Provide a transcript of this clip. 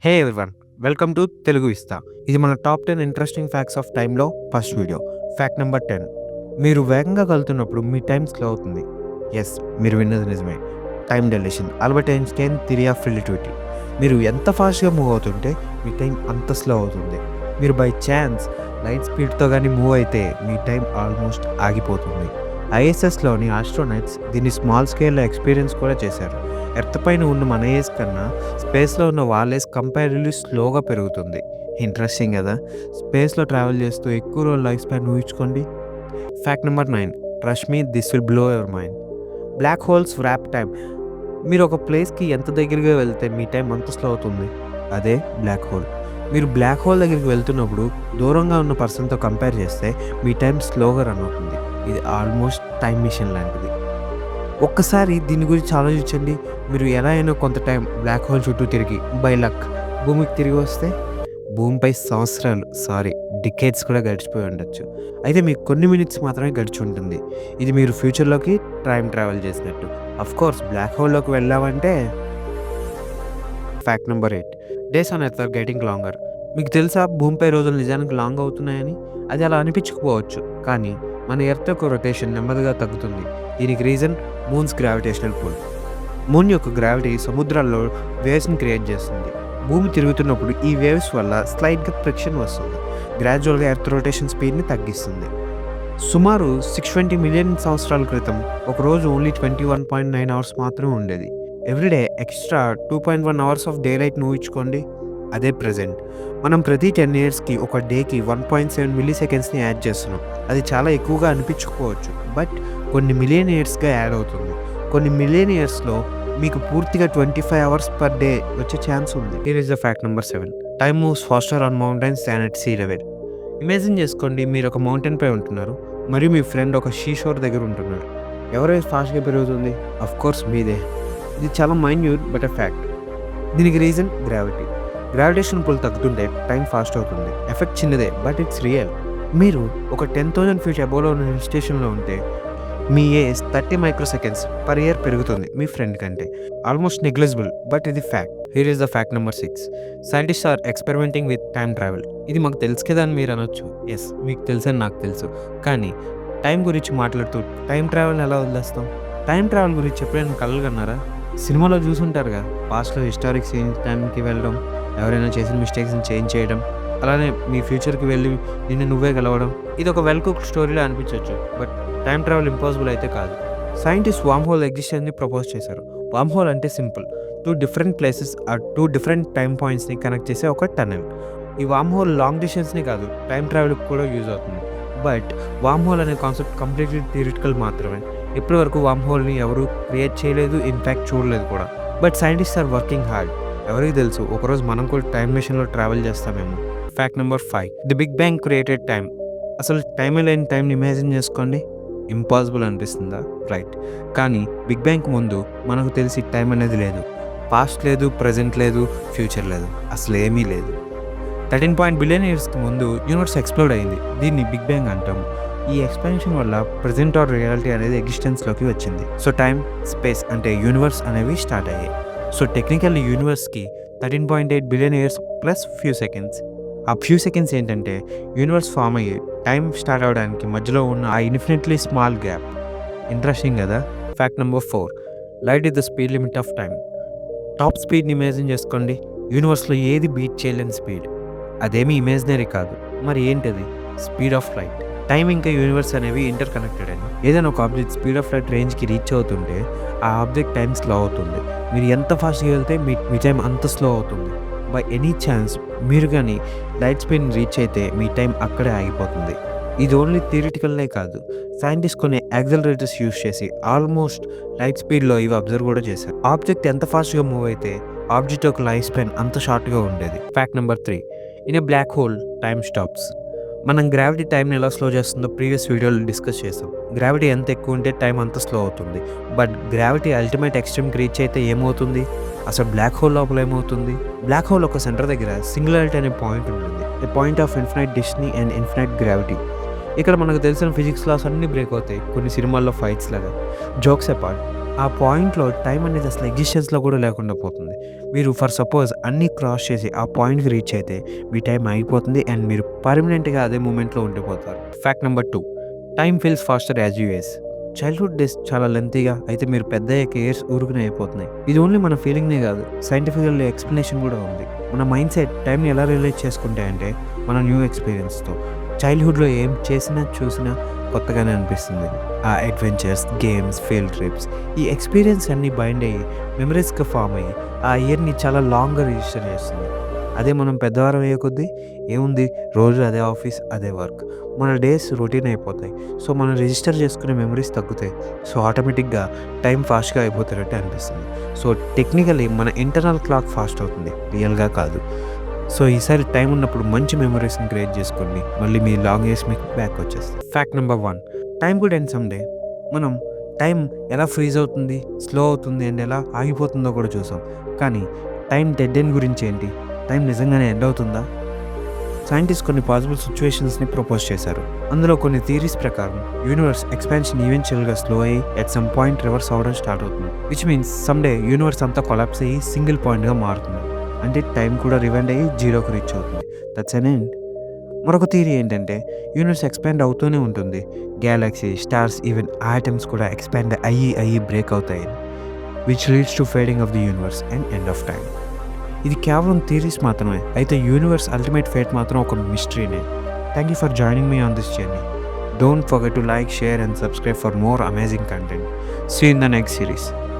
Hey everyone, welcome to Telugu ఇస్తా. ఇది మన టాప్ 10 ఇంట్రెస్టింగ్ ఫ్యాక్ట్స్ ఆఫ్ టైంలో ఫస్ట్ వీడియో. Fact number 10. మీరు వేగంగా కలుతున్నప్పుడు మీ టైం స్లో అవుతుంది. ఎస్, మీరు విన్నది నిజమే. Time dilation, Albert Einstein theory of relativity. మీరు ఎంత ఫాస్ట్గా మూవ్ అవుతుంటే మీ టైం అంత స్లో అవుతుంది. మీరు బై ఛాన్స్ లైట్ స్పీడ్తో కానీ మూవ్ అయితే మీ టైం ఆల్మోస్ట్ ఆగిపోతుంది. ఐఎస్ఎస్లోని ఆస్ట్రోనట్స్ దీన్ని స్మాల్ స్కేల్లో ఎక్స్పీరియన్స్ కూడా చేశారు. ఎర్త్ పైన ఉన్న మన ఏజ్ కన్నా స్పేస్లో ఉన్న వాళ్ళ ఏజ్ కంపారిటివ్లీ స్లోగా పెరుగుతుంది. ఇంట్రెస్టింగ్ కదా. స్పేస్లో ట్రావెల్ చేస్తూ ఎక్కువ రోజులు లైఫ్ స్పాన్ ఊహించుకోండి. Fact number 9. Trust me, this will blow your mind. Black holes wrap time. మీరు ఒక ప్లేస్కి ఎంత దగ్గరగా వెళ్తే మీ టైం అంత స్లో అవుతుంది. అదే బ్లాక్ హోల్. మీరు బ్లాక్ హోల్ దగ్గరికి వెళ్తున్నప్పుడు దూరంగా ఉన్న పర్సన్తో కంపేర్ చేస్తే మీ టైం స్లోగా రన్ అవుతుంది. ఇది ఆల్మోస్ట్ టైం మిషన్ లాంటిది. ఒక్కసారి దీని గురించి ఆలోచించండి. మీరు ఎలా అయినా కొంత టైం బ్లాక్ హోల్ చుట్టూ తిరిగి బై లక్ భూమికి తిరిగి వస్తే భూమిపై సంవత్సరాలు, డికేట్స్ కూడా గడిచిపోయి ఉండొచ్చు. అయితే మీకు కొన్ని మినిట్స్ మాత్రమే గడిచి ఉంటుంది. ఇది మీరు ఫ్యూచర్లోకి టైం ట్రావెల్ చేసినట్టు. కోర్స్ బ్లాక్ హోల్లోకి వెళ్ళామంటే. Fact number 8. Days on earth are getting longer. మీకు తెలుసా భూమిపై రోజులు నిజానికి లాంగ్ అవుతున్నాయని? అది అలా అనిపించకపోవచ్చు, కానీ మన ఎర్త్ యొక్క రొటేషన్ నెమ్మదిగా తగ్గుతుంది. దీనికి reason moon's gravitational pull. Moon యొక్క గ్రావిటీ సముద్రాల్లో వేవ్స్ని క్రియేట్ చేస్తుంది. భూమి తిరుగుతున్నప్పుడు ఈ వేవ్స్ వల్ల స్లైడ్గా ఫ్రిక్షన్ వస్తుంది. గ్రాడ్యువల్గా ఎర్త్ రొటేషన్ స్పీడ్ని తగ్గిస్తుంది. సుమారు 620 మిలియన్ సంవత్సరాల క్రితం ఒకరోజు ఓన్లీ 21.9 అవర్స్ మాత్రమే ఉండేది. Everyday extra 2.1 hours of day light ఊహించుకోండి. అదే ప్రజెంట్. మనం ప్రతి 10 ఇయర్స్కి ఒక డేకి 1.7 మిల్లీ సెకండ్స్ని యాడ్ చేస్తున్నాం. అది చాలా ఎక్కువగా అనిపించకపోవచ్చు, బట్ కొన్ని మిలియన్ ఇయర్స్గా యాడ్ అవుతుంది. కొన్ని మిలియన్ ఇయర్స్లో మీకు పూర్తిగా 25 అవర్స్ పర్ డే వచ్చే ఛాన్స్ ఉంది. Here is the fact number 7. Time moves faster on mountains than at sea level. Imagine చేసుకోండి, మీరు ఒక మౌంటైన్ పై ఉంటున్నారు మరియు మీ ఫ్రెండ్ ఒక షోర్ దగ్గర ఉంటున్నారు. ఎవరైతే ఫాస్ట్గా పెరుగుతుంది? కోర్స్ మీదే. ఇది చాలా మైన్యూట్ బట్ అ ఫ్యాక్ట్. దీనికి రీజన్ గ్రావిటీ. గ్రావిటేషన్ పుల్ తగ్గుతుంటే టైం ఫాస్ట్ అవుతుంది. ఎఫెక్ట్ చిన్నదే బట్ ఇట్స్ రియల్. మీరు ఒక 10,000 ఫీట్ అబోవ్లో ఉన్న హిల్ స్టేషన్లో ఉంటే మీ ఏజ్ 30 మైక్రోసెకండ్స్ పర్ ఇయర్ పెరుగుతుంది మీ ఫ్రెండ్ కంటే. ఆల్మోస్ట్ నెగ్లిజిబుల్, బట్ ఇది fact. Here is the fact number 6. Scientist are experimenting with time travel. ఇది మాకు తెలుసు కదా అని మీరు అనొచ్చు. ఎస్, మీకు తెలుసని నాకు తెలుసు. కానీ టైం గురించి మాట్లాడుతూ టైం ట్రావెల్ ఎలా వదిలేస్తాం? టైం ట్రావెల్ గురించి ఎప్పుడైనా కలలు కన్నారా? సినిమాలో చూసుంటారుగా, పాస్ట్లో హిస్టారిక్ సీన్ టైంకి వెళ్ళడం, ఎవరైనా చేసిన మిస్టేక్స్ని చేంజ్ చేయడం, అలానే మీ ఫ్యూచర్కి వెళ్ళి నిన్ను నువ్వే గెలవడం. ఇది ఒక వెల్ కుక్డ్ స్టోరీలా అనిపించవచ్చు, బట్ టైం ట్రావెల్ ఇంపాసిబుల్ అయితే కాదు. సైంటిస్ట్ వామ్ హోల్ ఎగ్జిస్టెన్స్ని ప్రపోజ్ చేశారు. వామ్ హోల్ అంటే simple, 2 different places or 2 different time పాయింట్స్ని కనెక్ట్ చేసే ఒక టనెల్. ఈ వామ్ హోల్ లాంగ్ డిస్టెన్స్ని కాదు, టైం ట్రావెల్కి కూడా యూజ్ అవుతుంది. బట్ వామ్ హోల్ అనే కాన్సెప్ట్ కంప్లీట్లీ థియరిటికల్ మాత్రమే. ఇప్పటి వరకు వామ్ హోల్ని ఎవరు క్రియేట్ చేయలేదు, ఇన్ఫ్యాక్ట్ చూడలేదు కూడా. But scientist are working hard. ఎవరికి తెలుసు, ఒకరోజు మనం కూడా టైం మెషిన్లో ట్రావెల్ చేస్తామేమో. Fact number 5. The big bang created time. అసలు టైమే లేని టైంని ఇమాజిన్ చేసుకోండి. ఇంపాసిబుల్ అనిపిస్తుందా? రైట్. కానీ బిగ్ బ్యాంగ్ ముందు మనకు తెలిసి టైం అనేది లేదు. పాస్ట్ లేదు, ప్రజెంట్ లేదు, ఫ్యూచర్ లేదు, అసలు ఏమీ లేదు. 13 బిలియన్ ఇయర్స్కి ముందు యూనివర్స్ ఎక్స్ప్లోడ్ అయింది. దీన్ని బిగ్ బ్యాంగ్ అంటాము. ఈ ఎక్స్పాన్షన్ వల్ల ప్రజెంట్ ఆర్ రియాలిటీ అనేది ఎగ్జిస్టెన్స్లోకి వచ్చింది. సో టైం, స్పేస్ అంటే యూనివర్స్ అనేవి స్టార్ట్ అయ్యాయి. సో టెక్నికల్లీ యూనివర్స్కి 13.8 billion years plus few seconds. ఆ ఫ్యూ సెకండ్స్ ఏంటంటే యూనివర్స్ ఫామ్ అయ్యి టైం స్టార్ట్ అవడానికి మధ్యలో ఉన్న ఆ ఇన్ఫినిట్లీ స్మాల్ గ్యాప్. ఇంట్రెస్టింగ్ కదా. Fact number 4. Light is the speed limit of time. Top స్పీడ్ని ఇమాజిన్ చేసుకోండి. యూనివర్స్లో ఏది బీట్ చేయలేని స్పీడ్. అదేమీ ఇమాజినరీ కాదు, మరి ఏంటది? Speed of light. టైం ఇంకా యూనివర్స్ అనేవి ఇంటర్ కనెక్టెడ్ అని. ఏదైనా ఒక ఆబ్జెక్ట్ స్పీడ్ ఆఫ్ లైట్ రేంజ్కి రీచ్ అవుతుంటే ఆ ఆబ్జెక్ట్ టైం స్లో అవుతుంది. మీరు ఎంత ఫాస్ట్గా వెళ్తే మీ టైం అంత స్లో అవుతుంది. బై ఎనీ ఛాన్స్ మీరు కానీ లైట్ స్పీడ్ని రీచ్ అయితే మీ టైం అక్కడే ఆగిపోతుంది. ఇది ఓన్లీ థియరిటికల్నే కాదు, సైంటిస్ట్ కొన్ని యాక్సలరేటర్స్ యూస్ చేసి ఆల్మోస్ట్ లైట్ స్పీడ్లో ఇవి అబ్జర్వ్ కూడా చేశారు. ఆబ్జెక్ట్ ఎంత ఫాస్ట్గా మూవ్ అయితే ఆబ్జెక్ట్ యొక్క లైఫ్ స్పాన్ అంత షార్ట్గా ఉండేది. Fact number 3. In a black hole time stops. మనం గ్రావిటీ టైంని ఎలా స్లో చేస్తుందో ప్రీవియస్ వీడియోలో డిస్కస్ చేసాం. గ్రావిటీ ఎంత ఎక్కువ ఉంటే టైం అంత స్లో అవుతుంది. బట్ గ్రావిటీ అల్టిమేట్ ఎక్స్ట్రీమ్కి రీచ్ అయితే ఏమవుతుంది? అసలు బ్లాక్ హోల్ లోపల ఏమవుతుంది? బ్లాక్ హోల్ ఒక సెంటర్ దగ్గర సింగులారిటీ అనే పాయింట్ ఉంటుంది. The point of infinite destiny and infinite gravity. ఇక్కడ మనకు తెలిసిన ఫిజిక్స్ లాస్ అన్నీ బ్రేక్ అవుతాయి. కొన్ని సినిమాల్లో ఫైట్స్ లాగా. జోక్స్ అపార్ట్, ఆ పాయింట్‌లో టైం అనేది అసలు ఎగ్జిస్టెన్స్‌లో కూడా లేకుండా పోతుంది. మీరు ఫర్ సపోజ్ అన్నీ క్రాస్ చేసి ఆ పాయింట్‌కి రీచ్ అయితే మీ టైం ఆగిపోతుంది అండ్ మీరు పర్మనెంట్‌గా అదే మూమెంట్‌లో ఉండిపోతారు. Fact number 2, time feels faster as you age. Childhood days చాలా లెంతీగా అయితే మీరు పెద్దయ్యాక ఇయర్స్ ఊరుకునే అయిపోతున్నాయి. ఇది ఓన్లీ మన ఫీలింగ్‌నే కాదు. సైంటిఫికల్లీ ఎక్స్‌ప్లనేషన్ కూడా ఉంది. మన మైండ్ సెట్ టైంని ఎలా రిలేట్ చేసుకుంటాయంటే మన న్యూ ఎక్స్‌పీరియన్స్‌తో. చైల్డ్‌హుడ్‌లో ఏం చేసినా, చూసినా కొత్తగానే అనిపిస్తుంది. ఆ అడ్వెంచర్స్, గేమ్స్, ఫీల్డ్ ట్రిప్స్ ఈ ఎక్స్‌పీరియన్స్ అన్నీ బైండ్ అయ్యి మెమరీస్‌గా ఫార్మ్ అయ్యి ఆ ఇయర్‌ని చాలా లాంగ్‌గా రిజిస్టర్ చేస్తుంది. అదే మనం పెద్దవారం అయ్యే కొద్దీ ఏముంది రోజు అదే ఆఫీస్, అదే వర్క్. మన డేస్ రొటీన్ అయిపోతాయి. సో, మనం రిజిస్టర్ చేసుకునే మెమరీస్ తగ్గుతాయి. సో, ఆటోమేటిక్‌గా టైం ఫాస్ట్‌గా అయిపోతున్నట్టే అనిపిస్తుంది. సో, టెక్నికల్లీ మన ఇంటర్నల్ క్లాక్ ఫాస్ట్ అవుతుంది. రియల్‌గా కాదు. సో, ఈసారి టైం ఉన్నప్పుడు మంచి మెమరీస్‌ని క్రియేట్ చేసుకోండి. మళ్ళీ మీ లాంగ్ ఇయర్స్ మీకు బ్యాక్ వచ్చేస్తాయి. Fact number 1, time could end some day. మనం టైం ఎలా ఫ్రీజ్ అవుతుంది, స్లో అవుతుంది అండ్ ఎలా ఆగిపోతుందో కూడా చూసాం. కానీ టైం డెడ్ ఎండ్ గురించి ఏంటి? టైం నిజంగానే ఎండ్ అవుతుందా? సైంటిస్ట్ కొన్ని పాసిబుల్ సిచ్యువేషన్స్‌ని ప్రపోజ్ చేశారు. అందులో కొన్ని థియరీస్ ప్రకారం యూనివర్స్ ఎక్స్పాన్షన్ ఈవెన్చువల్‌గా స్లో అయ్యి ఎట్ సమ్ పాయింట్ రివర్స్ అవ్వడం స్టార్ట్ అవుతుంది. Which means some day universe అంతా కొలాప్స్ అయ్యి సింగిల్ పాయింట్‌గా మారుతుంది. అంటే టైం కూడా రివైండ్ అయ్యి జీరోకి రీచ్ అవుతుంది. That's an end. మరొక థియరీ ఏంటంటే యూనివర్స్ ఎక్స్పాండ్ అవుతూనే ఉంటుంది. గ్యాలక్సీ, స్టార్స్, ఈవెన్ ఆటమ్స్ కూడా ఎక్స్పాండ్ అయ్యి బ్రేక్ అవుతాయి. Which leads to fading of the universe and end of time. ఇది కేవలం థియరీస్ మాత్రమే. అయితే యూనివర్స్ అల్టిమేట్ ఫేట్ మాత్రం ఒక మిస్టరీనే. Thank you for joining me on this journey. Don't forget to like, share and subscribe for more amazing content. See in the next series.